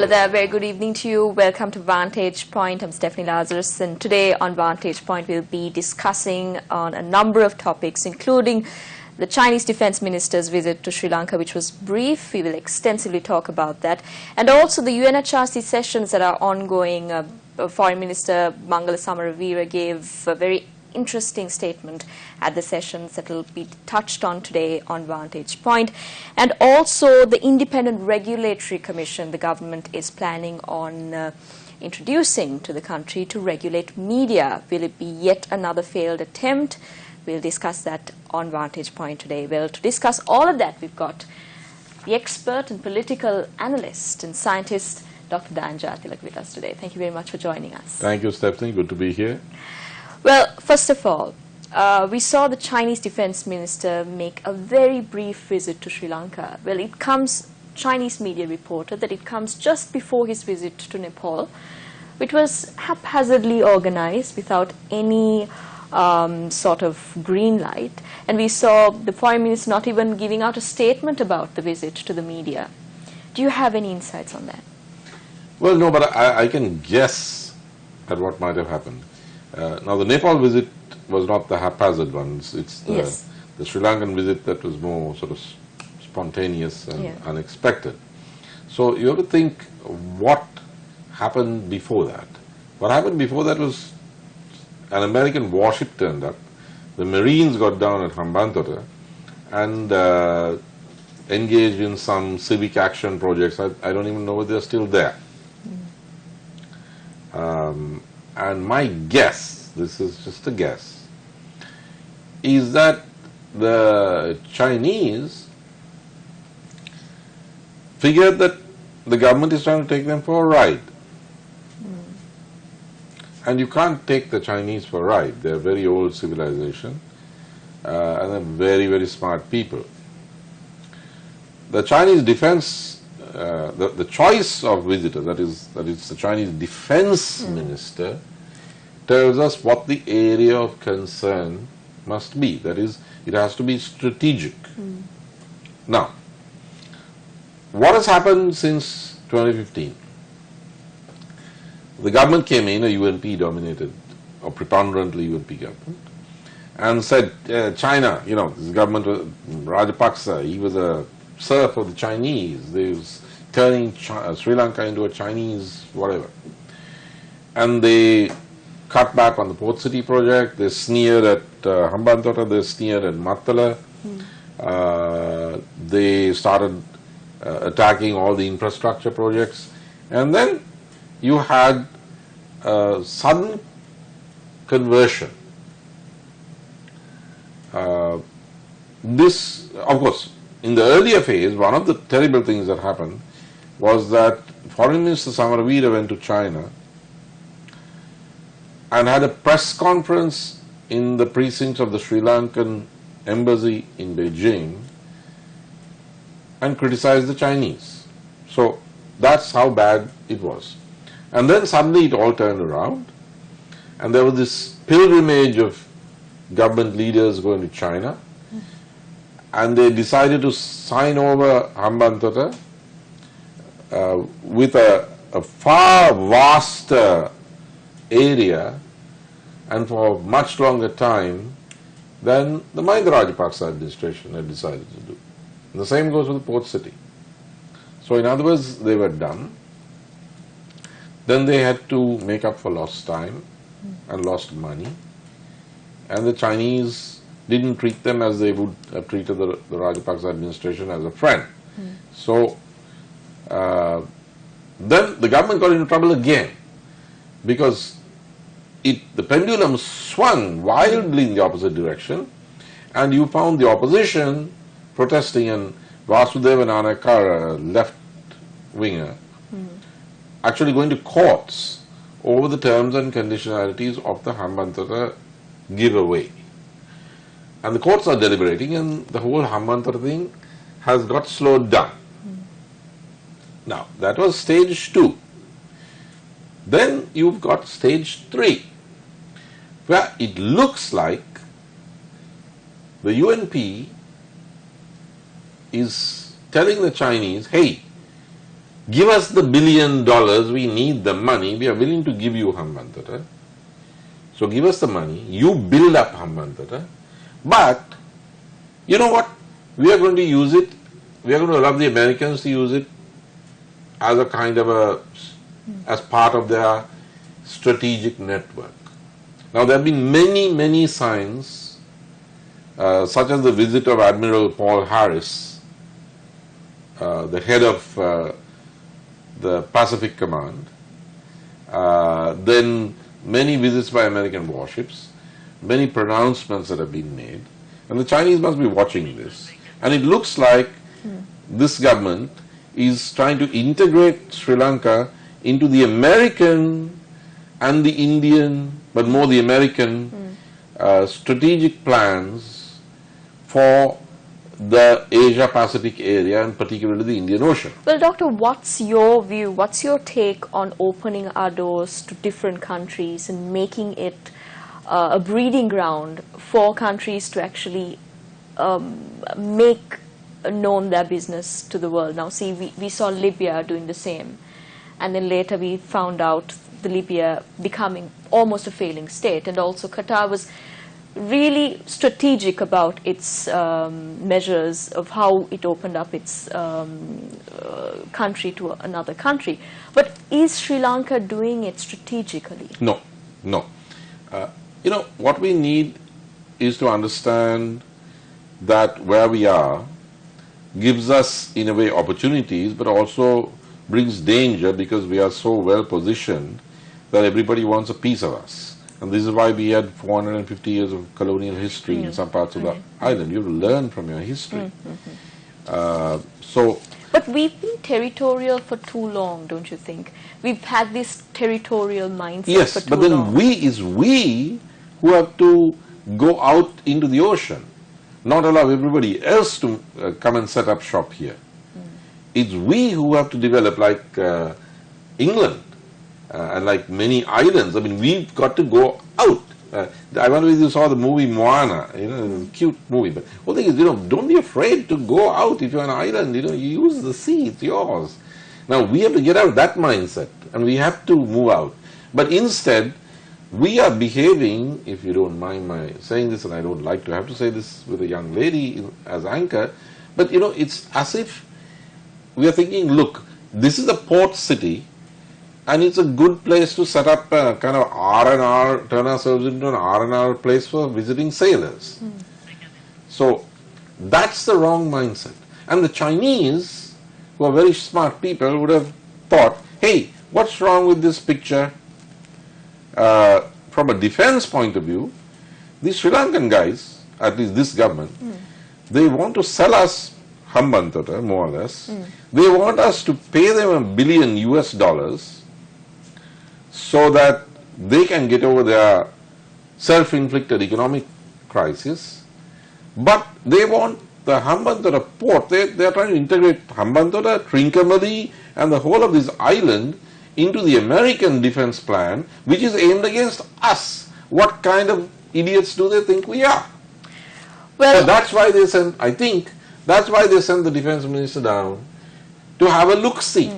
there. Very good evening to you. Welcome to Vantage Point. I'm Stephanie Lazarus, and today on Vantage Point we'll be discussing on a number of topics, including the Chinese Defense Minister's visit to Sri Lanka, which was brief. We will extensively talk about that. And also the UNHRC sessions that are ongoing. Foreign Minister Mangala Samaravira gave a very interesting statement at the sessions that will be touched on today on Vantage Point. And also the Independent Regulatory Commission the government is planning on introducing to the country to regulate media. Will it be yet another failed attempt? We'll discuss that on Vantage Point today. Well, to discuss all of that, we've got the expert and political analyst and scientist, Dr. Dan Jatilak, with us today. Thank you very much for joining us. Thank you, Stephanie. Good to be here. Well, first of all, we saw the Chinese Defense Minister make a very brief visit to Sri Lanka. Well, it comes, Chinese media reported that it comes just before his visit to Nepal, which was haphazardly organized without any sort of green light. And we saw the Foreign Minister not even giving out a statement about the visit to the media. Do you have any insights on that? Well, no, but I can guess at what might have happened. Now, the Nepal visit was not the haphazard one. It's the Sri Lankan visit that was more sort of spontaneous and unexpected. So you have to think what happened before that. What happened before that was an American warship turned up. The Marines got down at Hambantota and engaged in some civic action projects. I don't even know whether they're still there. And my guess, this is just a guess, is that the Chinese figured that the government is trying to take them for a ride. And you can't take the Chinese for a ride. They're a very old civilization and they're very, very smart people. The Chinese defense, the choice of visitors, that is the Chinese defense minister, tells us what the area of concern must be. That is, it has to be strategic. Now, what has happened since 2015? The government came in, a UNP dominated, or preponderantly UNP government, and said, China, you know, this government, Rajapaksa, he was a serf of the Chinese. They was turning Sri Lanka into a Chinese whatever. And they cut back on the Port City project, they sneered at Hambantota, they sneered at Mattala, they started attacking all the infrastructure projects, and then you had a sudden conversion. This, of course, in the earlier phase, one of the terrible things that happened was that Foreign Minister Samaravira went to China and had a press conference in the precincts of the Sri Lankan embassy in Beijing and criticized the Chinese. So that's how bad it was. And then suddenly it all turned around and there was this pilgrimage of government leaders going to China, and they decided to sign over Hambantota with a far vaster area and for much longer time than the Mahinda Rajapaksa administration had decided to do. And the same goes with the Port City. So in other words, they were done. Then they had to make up for lost time and lost money. And the Chinese didn't treat them as they would have treated the Rajapaksa administration as a friend. So then the government got into trouble again because the pendulum swung wildly in the opposite direction, and you found the opposition protesting, and Vasudevan Anakar, a left winger, actually going to courts over the terms and conditionalities of the Hambantota giveaway. And the courts are deliberating, and the whole Hambantota thing has got slowed down. Now, that was stage 2. Then you've got stage 3, where it looks like the UNP is telling the Chinese, hey, give us the $1 billion, we need the money, we are willing to give you Hambantota. So give us the money, you build up Hambantota, but you know what, we are going to use it, we are going to allow the Americans to use it as a kind of as part of their strategic network. Now there have been many signs, such as the visit of Admiral Paul Harris, the head of the Pacific Command, then many visits by American warships, many pronouncements that have been made, and the Chinese must be watching this. And it looks like this government is trying to integrate Sri Lanka into the American and the Indian, but more the American strategic plans for the Asia-Pacific area and particularly the Indian Ocean. Well, Doctor, what's your view, what's your take on opening our doors to different countries and making it a breeding ground for countries to actually make known their business to the world? Now, see, we saw Libya doing the same, and then later we found out the Libya becoming almost a failing state, and also Qatar was really strategic about its measures of how it opened up its country to another country. But is Sri Lanka doing it strategically? No. You know, what we need is to understand that where we are gives us, in a way, opportunities, but also brings danger because we are so well positioned that everybody wants a piece of us. And this is why we had 450 years of colonial history in some parts of the island. You have to learn from your history. But we've been territorial for too long, don't you think? We've had this territorial mindset for too long. Yes, but then we who have to go out into the ocean, not allow everybody else to come and set up shop here. It's we who have to develop, like England and like many islands. I mean, we've got to go out. I wonder if you saw the movie Moana, you know, cute movie. But the whole thing is, you know, don't be afraid to go out. If you're on an island, you know, you use the sea, it's yours. Now, we have to get out of that mindset and we have to move out. But instead, we are behaving, if you don't mind my saying this, and I don't like to have to say this with a young lady as anchor, but you know, it's as if we are thinking, look, this is a port city and it's a good place to set up a kind of R&R, turn ourselves into an R&R place for visiting sailors. So that's the wrong mindset. And the Chinese, who are very smart people, would have thought, hey, what's wrong with this picture? From a defense point of view, these Sri Lankan guys, at least this government, they want to sell us Hambantota, more or less. They want us to pay them $1 billion US so that they can get over their self-inflicted economic crisis. But they want the Hambantota port, they are trying to integrate Hambantota, Trincomalee and the whole of this island into the American defense plan, which is aimed against us. What kind of idiots do they think we are? Well, so that's why they sent, I think, that's why they sent the defense minister down to have a look-see.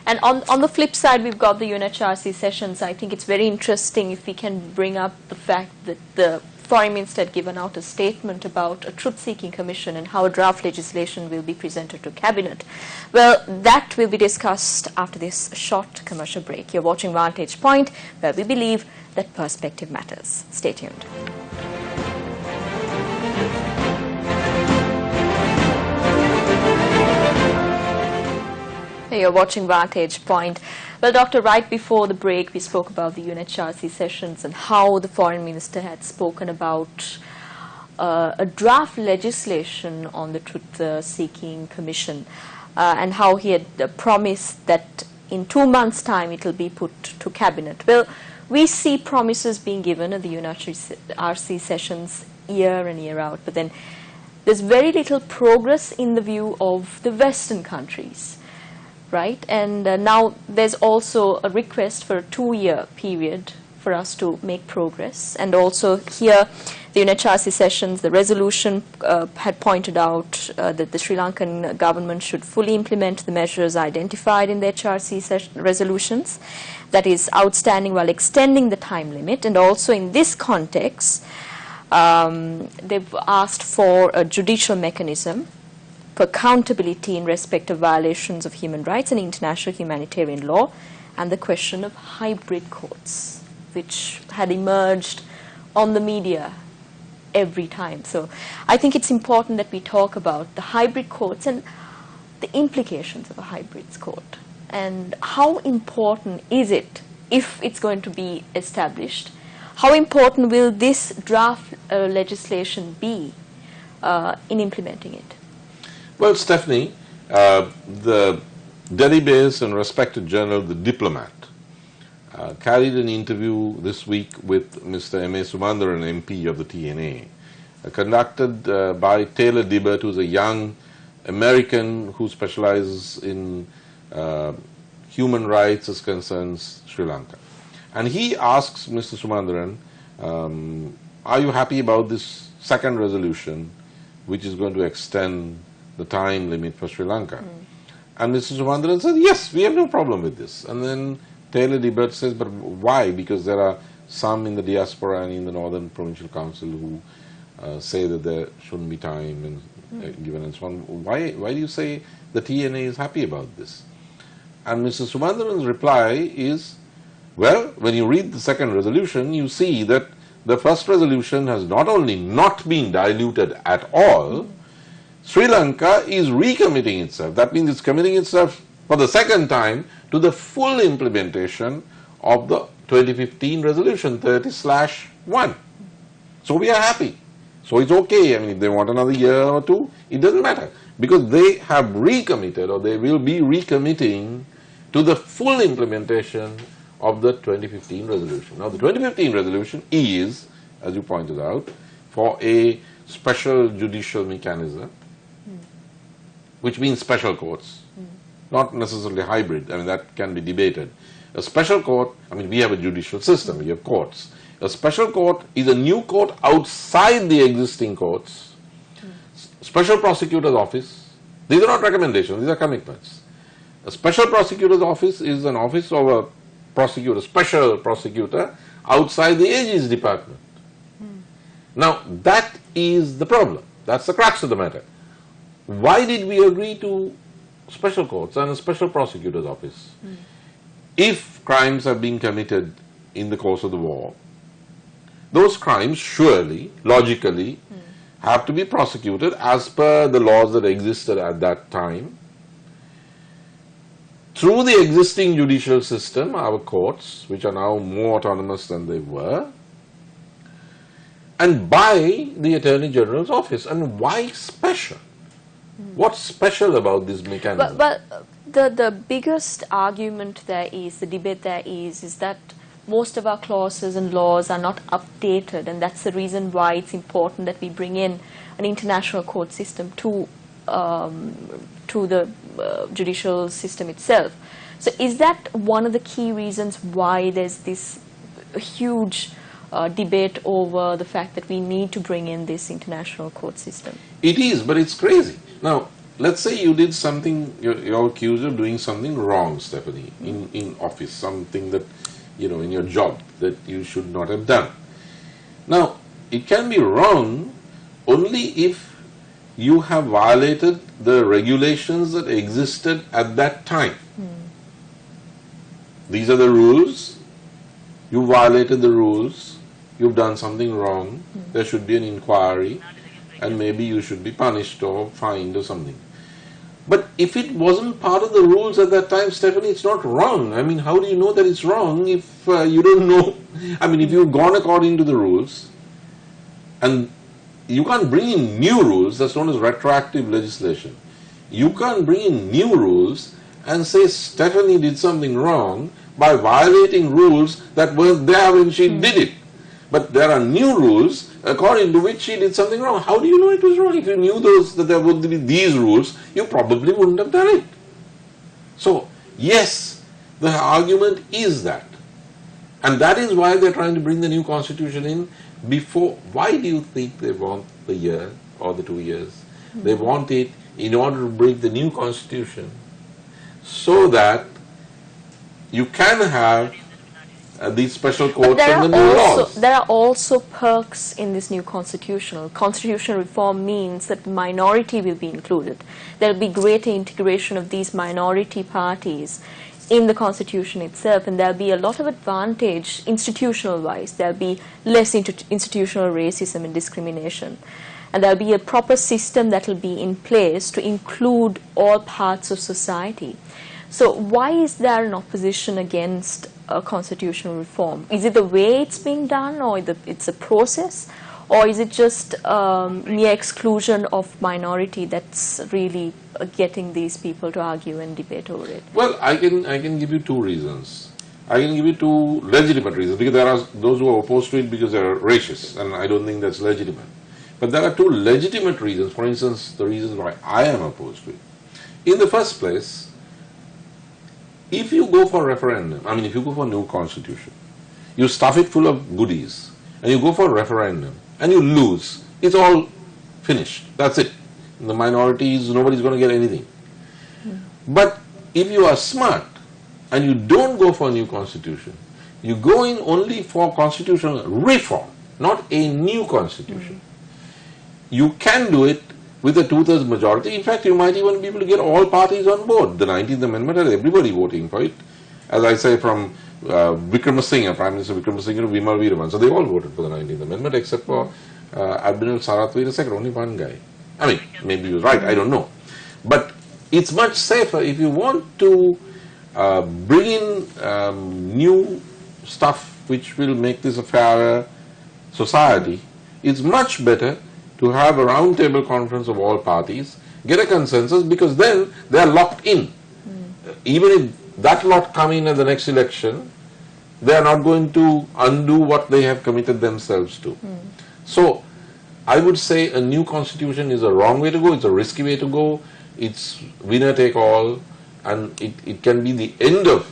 And on the flip side, we've got the UNHRC sessions. I think it's very interesting if we can bring up the fact that the Foreign Minister had given out a statement about a truth-seeking commission and how a draft legislation will be presented to Cabinet. Well, that will be discussed after this short commercial break. You're watching Vantage Point, where we believe that perspective matters. Stay tuned. You're watching Vantage Point. Well, Doctor, right before the break, we spoke about the UNHRC sessions and how the Foreign Minister had spoken about a draft legislation on the Truth-Seeking Commission and how he had promised that in 2 months' time it will be put to Cabinet. Well, we see promises being given at the UNHRC sessions year in, year out, but then there's very little progress in the view of the Western countries. Right, and now there's also a request for a 2-year period for us to make progress. And also here, the UNHRC sessions, the resolution had pointed out that the Sri Lankan government should fully implement the measures identified in the HRC resolutions. That is outstanding while extending the time limit. And also in this context, they've asked for a judicial mechanism for accountability in respect of violations of human rights and international humanitarian law, and the question of hybrid courts, which had emerged on the media every time. So I think it's important that we talk about the hybrid courts and the implications of a hybrid court, and how important is it if it's going to be established. How important will this draft legislation be in implementing it? Well, Stephanie, the Delhi-based and respected journal The Diplomat carried an interview this week with Mr. M.A. Sumandaran, MP of the TNA, conducted by Taylor Dibbert, who's a young American who specializes in human rights as concerns Sri Lanka. And he asks Mr. Sumandaran, are you happy about this second resolution, which is going to extend the time limit for Sri Lanka? And Mr. Sumandaran said, yes, we have no problem with this. And then Taylor Dibbert says, but why? Because there are some in the diaspora and in the Northern Provincial Council who say that there shouldn't be time and given and so on. Why do you say the TNA is happy about this? And Mr. Sumandaran's reply is, well, when you read the second resolution, you see that the first resolution has not only not been diluted at all, Sri Lanka is recommitting itself. That means it's committing itself for the second time to the full implementation of the 2015 resolution 30/1. So we are happy. So it's okay. I mean, if they want another year or two, it doesn't matter, because they have recommitted, or they will be recommitting to the full implementation of the 2015 resolution. Now, the 2015 resolution is, as you pointed out, for a special judicial mechanism, which means special courts, not necessarily hybrid. I mean, that can be debated. A special court, I mean, we have a judicial system, we have courts. A special court is a new court outside the existing courts. Special prosecutor's office, these are not recommendations, these are commitments. A special prosecutor's office is an office of a prosecutor, special prosecutor, outside the AG's department. Now, that is the problem. That's the crux of the matter. Why did we agree to special courts and a special prosecutor's office? If crimes have been committed in the course of the war, those crimes surely, logically, have to be prosecuted as per the laws that existed at that time, through the existing judicial system, our courts, which are now more autonomous than they were, and by the Attorney General's office. And why special? What's special about this mechanism? But the biggest argument there is, the debate there is that most of our clauses and laws are not updated, and that's the reason why it's important that we bring in an international court system to the judicial system itself. So is that one of the key reasons why there's this huge debate over the fact that we need to bring in this international court system? It is, but it's crazy. Now, let's say you did something, you're accused of doing something wrong, Stephanie, in office, something that, you know, in your job that you should not have done. Now, it can be wrong only if you have violated the regulations that existed at that time. These are the rules. You violated the rules. You've done something wrong. There should be an inquiry, and maybe you should be punished or fined or something. But if it wasn't part of the rules at that time, Stephanie, it's not wrong. I mean, how do you know that it's wrong if you don't know? I mean, if you've gone according to the rules, and you can't bring in new rules, that's known as retroactive legislation. You can't bring in new rules and say Stephanie did something wrong by violating rules that weren't there when she did it. But there are new rules according to which she did something wrong. How do you know it was wrong? If you knew that there would be these rules, you probably wouldn't have done it. So, yes, the argument is that. And that is why they're trying to bring the new constitution in before. Why do you think they want the year or the 2 years? They want it in order to bring the new constitution so that you can have these special courts and the new laws. There are also perks in this new constitutional. Constitutional reform means that minority will be included. There will be greater integration of these minority parties in the constitution itself, and there will be a lot of advantage institutional-wise. There will be less institutional racism and discrimination. And there will be a proper system that will be in place to include all parts of society. So why is there an opposition against a constitutional reform? Is it the way it's being done, or it's a process, or is it just mere exclusion of minority that's really getting these people to argue and debate over it? Well, I can give you two reasons. I can give you two legitimate reasons, because there are those who are opposed to it because they are racist, and I don't think that's legitimate. But there are two legitimate reasons, for instance, the reasons why I am opposed to it. In the first place, if you go for a referendum, I mean, if you go for a new constitution, you stuff it full of goodies, and you go for a referendum, and you lose, it's all finished. That's it. The minorities, nobody's going to get anything. But if you are smart, and you don't go for a new constitution, you go in only for constitutional reform, not a new constitution. You can do it with a 2/3 majority. In fact, you might even be able to get all parties on board. The 19th Amendment had everybody voting for it. As I say, from Vikramasinghe, Prime Minister Vikramasinghe to Vimal Veeraman. So they all voted for the 19th Amendment except for Admiral Sarathvir II, only one guy. I mean, maybe he was right, I don't know. But it's much safer if you want to bring in new stuff which will make this a fairer society. It's much better to have a round table conference of all parties, get a consensus, because then they are locked in. Even if that lot come in at the next election, they are not going to undo what they have committed themselves to. So I would say a new constitution is a wrong way to go, it's a risky way to go, it's winner take all, and it can be the end of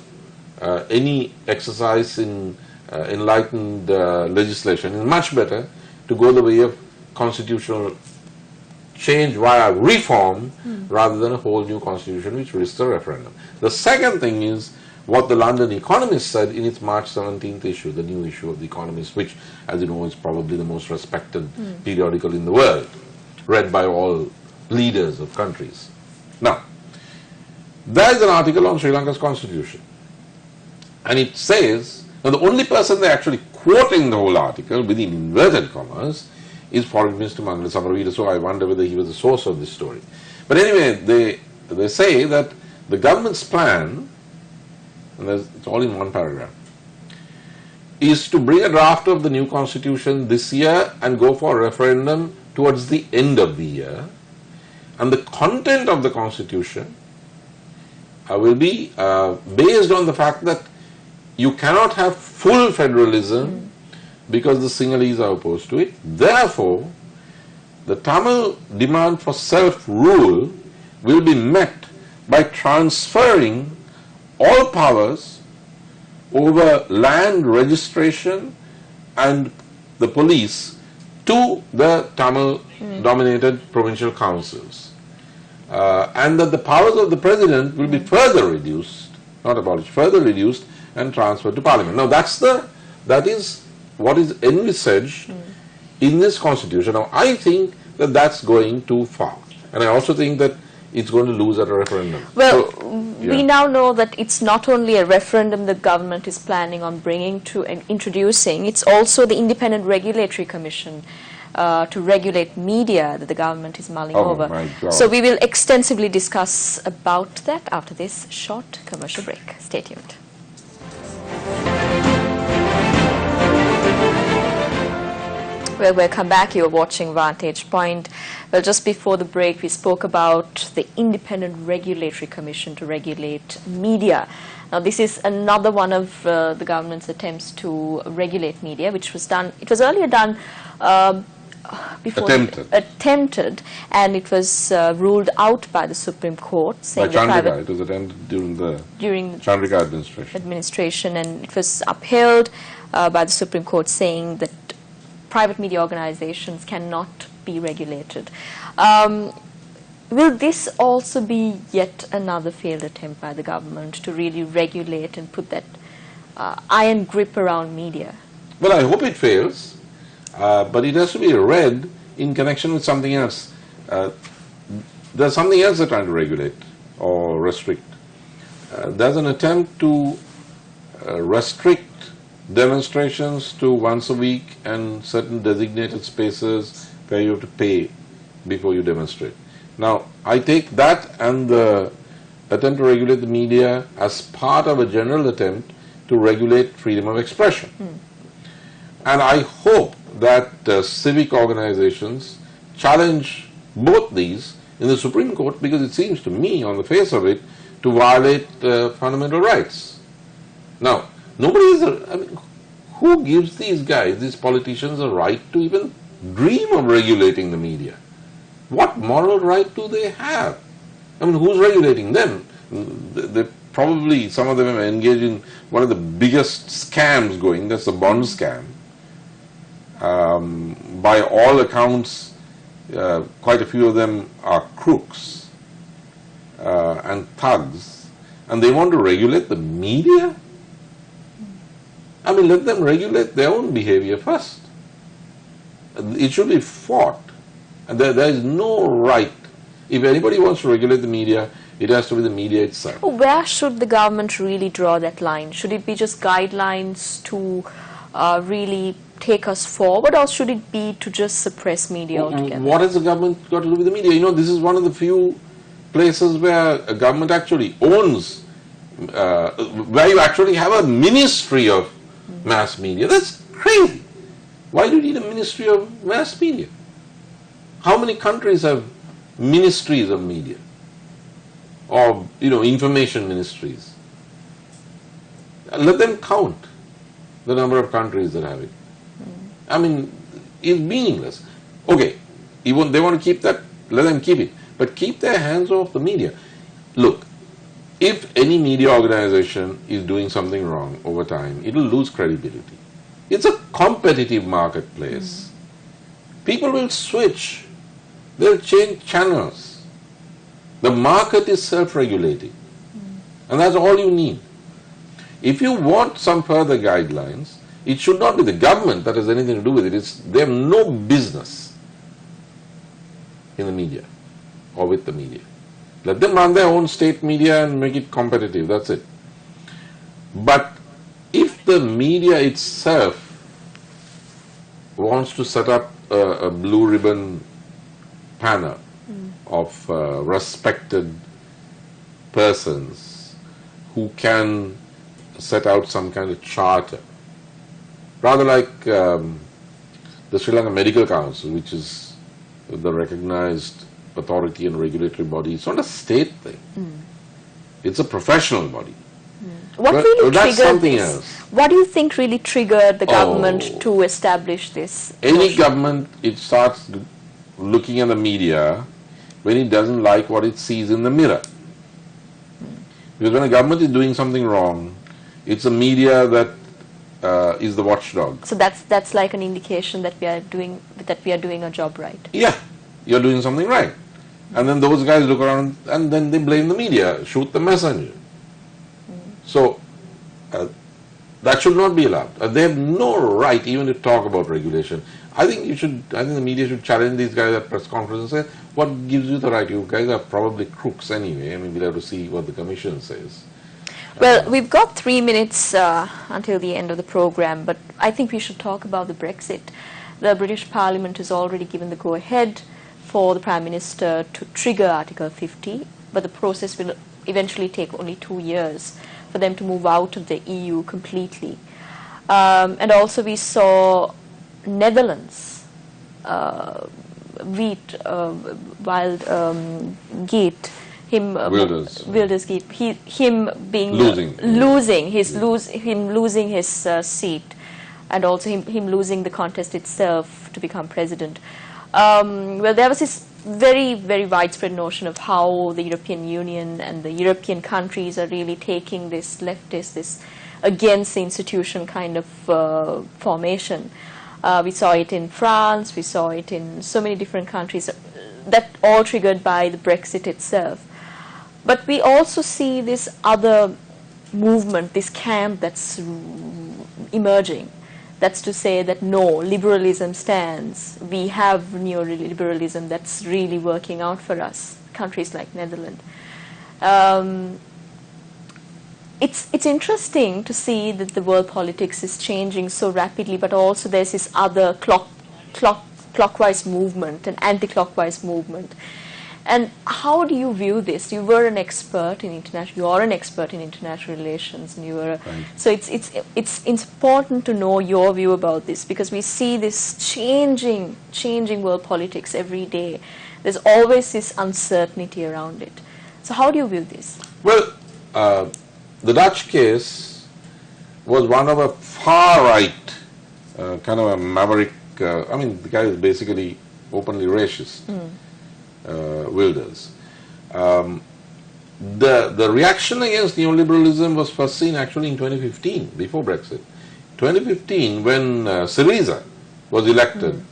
any exercise in enlightened legislation. It's much better to go the way of constitutional change via reform rather than a whole new constitution which risks a referendum. The second thing is what the London Economist said in its March 17th issue, the new issue of the Economist, which, as you know, is probably the most respected periodical in the world, read by all leaders of countries. Now, there is an article on Sri Lanka's constitution, and it says, now the only person they're actually quoting the whole article within inverted commas is Foreign Minister Mangala Samaraweera, so I wonder whether he was the source of this story. But anyway, they say that the government's plan, and it's all in one paragraph, is to bring a draft of the new constitution this year and go for a referendum towards the end of the year. And the content of the constitution will be based on the fact that you cannot have full federalism because the Sinhalese are opposed to it. Therefore, the Tamil demand for self-rule will be met by transferring all powers over land registration and the police to the Tamil-dominated provincial councils. And that the powers of the president will be further reduced, not abolished, further reduced and transferred to parliament. Now that is what is envisaged in this constitution. Now I think that that's going too far, and I also think that it's going to lose at a referendum. Well, we now know that it's not only a referendum the government is planning on bringing to and introducing, it's also the Independent Regulatory Commission to regulate media that the government is mulling over. My God. So we will extensively discuss about that after this short commercial break. Stay tuned. Well, welcome back. You're watching Vantage Point. Well, just before the break, we spoke about the Independent Regulatory Commission to regulate media. Now, this is another one of the government's attempts to regulate media, which was done. It was earlier done attempted, and it was ruled out by the Supreme Court, saying by Chandrika. It was attempted during the Chandrika administration. And it was upheld by the Supreme Court, saying that private media organizations cannot be regulated. Will this also be yet another failed attempt by the government to really regulate and put that iron grip around media? Well, I hope it fails, but it has to be read in connection with something else. There's something else they're trying to regulate or restrict. There's an attempt to restrict demonstrations to once a week and certain designated spaces where you have to pay before you demonstrate. Now, I take that and the attempt to regulate the media as part of a general attempt to regulate freedom of expression. And I hope that civic organizations challenge both these in the Supreme Court, because it seems to me, on the face of it, to violate fundamental rights. Now, nobody is, who gives these guys, these politicians, a right to even dream of regulating the media? What moral right do they have? I mean, who's regulating them? They probably, some of them are engaged in one of the biggest scams going, that's the bond scam. By all accounts, quite a few of them are crooks and thugs, and they want to regulate the media? I mean, let them regulate their own behavior first. It should be fought. And there is no right. If anybody wants to regulate the media, it has to be the media itself. Where should the government really draw that line? Should it be just guidelines to really take us forward, or should it be to just suppress media altogether? What has the government got to do with the media? You know, this is one of the few places where a government actually owns, where you actually have a ministry of mass media. That's crazy. Why do you need a ministry of mass media? How many countries have ministries of media? Or, information ministries? Let them count the number of countries that have it. I mean, it's meaningless. Okay, they want to keep that, let them keep it. But keep their hands off the media. Look, if any media organization is doing something wrong over time, it will lose credibility. It's a competitive marketplace. People will switch. They'll change channels. The market is self-regulating. And that's all you need. If you want some further guidelines, it should not be the government that has anything to do with it. They have no business in the media or with the media. Let them run their own state media and make it competitive. That's it. But if the media itself wants to set up a blue ribbon panel of respected persons who can set out some kind of charter, rather like the Sri Lanka Medical Council, which is the recognized authority and regulatory body. It's not a state thing. It's a professional body. What really that's triggered something this? else. What do you think really triggered the government to establish this? Any government, it starts looking at the media when it doesn't like what it sees in the mirror. Because when a government is doing something wrong, it's the media that is the watchdog. So that's like an indication that we are doing our job right. Yeah, you're doing something right. And then those guys look around and then they blame the media, shoot the messenger. So that should not be allowed. They have no right even to talk about regulation. I think the media should challenge these guys at press conferences and say, what gives you the right? You guys are probably crooks anyway. I mean, we'll have to see what the commission says. Well, we've got 3 minutes until the end of the program, but I think we should talk about the Brexit. The British Parliament has already given the go-ahead for the Prime Minister to trigger Article 50, but the process will eventually take only 2 years for them to move out of the EU completely. And also we saw Netherlands, Wilders being losing his seat and also him losing the contest itself to become president. Well, there was this very, very widespread notion of how the European Union and the European countries are really taking this leftist, this against the institution kind of formation. We saw it in France, we saw it in so many different countries, that all triggered by the Brexit itself. But we also see this other movement, this camp that's emerging. That's to say that no, liberalism stands. We have neoliberalism that's really working out for us, countries like Netherlands. It's interesting to see that the world politics is changing so rapidly, but also there's this other clockwise movement, an anti-clockwise movement. And how do you view this? You were an expert in you are an expert in international relations, and you were right. So it's important to know your view about this, because we see this changing world politics every day. There's always this uncertainty around it. So how do you view this? Well, the Dutch case was one of a far right kind of a maverick. I mean, the guy is basically openly racist. Wilders. The reaction against neoliberalism was first seen actually in 2015, before Brexit. 2015, when Sirasa was elected,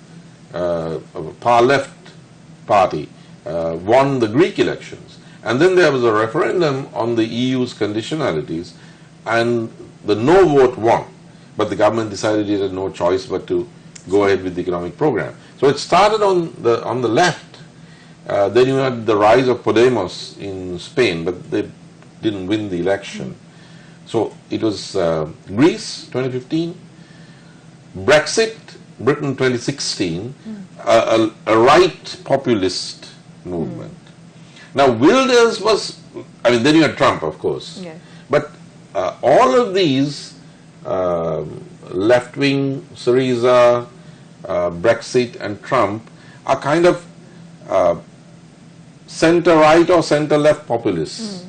a far-left party, won the Greek elections. And then there was a referendum on the EU's conditionalities, and the no vote won. But the government decided it had no choice but to go ahead with the economic program. So it started on the left. Then you had the rise of Podemos in Spain, but they didn't win the election. So it was Greece 2015, Brexit, Britain 2016, a right populist movement. Now Wilders was, I mean, then you had Trump, of course. Yeah. But all of these left-wing, Sirasa, Brexit and Trump are kind of center-right or center-left populists.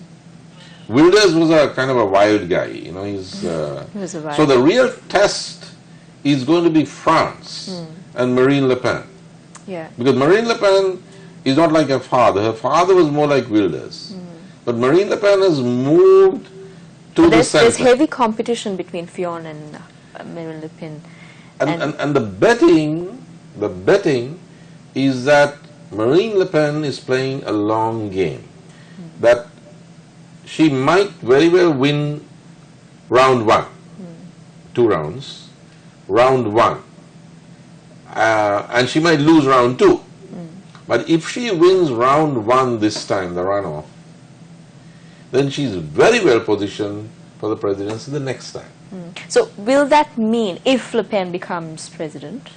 Wilders was a kind of a wild guy, you know. He was a wild so the real test is going to be France and Marine Le Pen. Yeah. Because Marine Le Pen is not like her father. Her father was more like Wilders. But Marine Le Pen has moved to the center. There's heavy competition between Fillon and Marine Le Pen. And the betting is that Marine Le Pen is playing a long game. That she might very well win round one, 2 rounds, round one, and she might lose round 2. But if she wins round 1 this time, the runoff, then she's very well positioned for the presidency the next time. So will that mean, if Le Pen becomes president?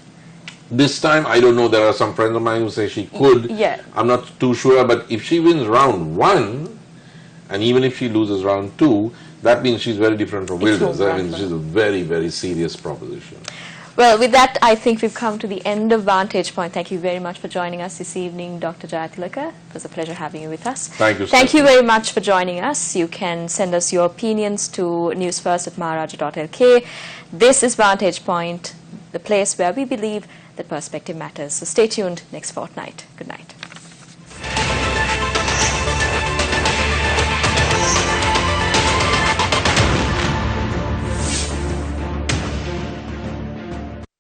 This time, I don't know, there are some friends of mine who say she could. Yeah. I'm not too sure, but if she wins round 1, and even if she loses round 2, that means she's very different from Wilders. That means she's a very, very serious proposition. Well, with that, I think we've come to the end of Vantage Point. Thank you very much for joining us this evening, Dr. Jayatilaka. It was a pleasure having you with us. Thank you, Thank you very much for joining us. You can send us your opinions to Newsfirst.lk. This is Vantage Point, the place where we believe that perspective matters. So stay tuned next fortnight. Good night.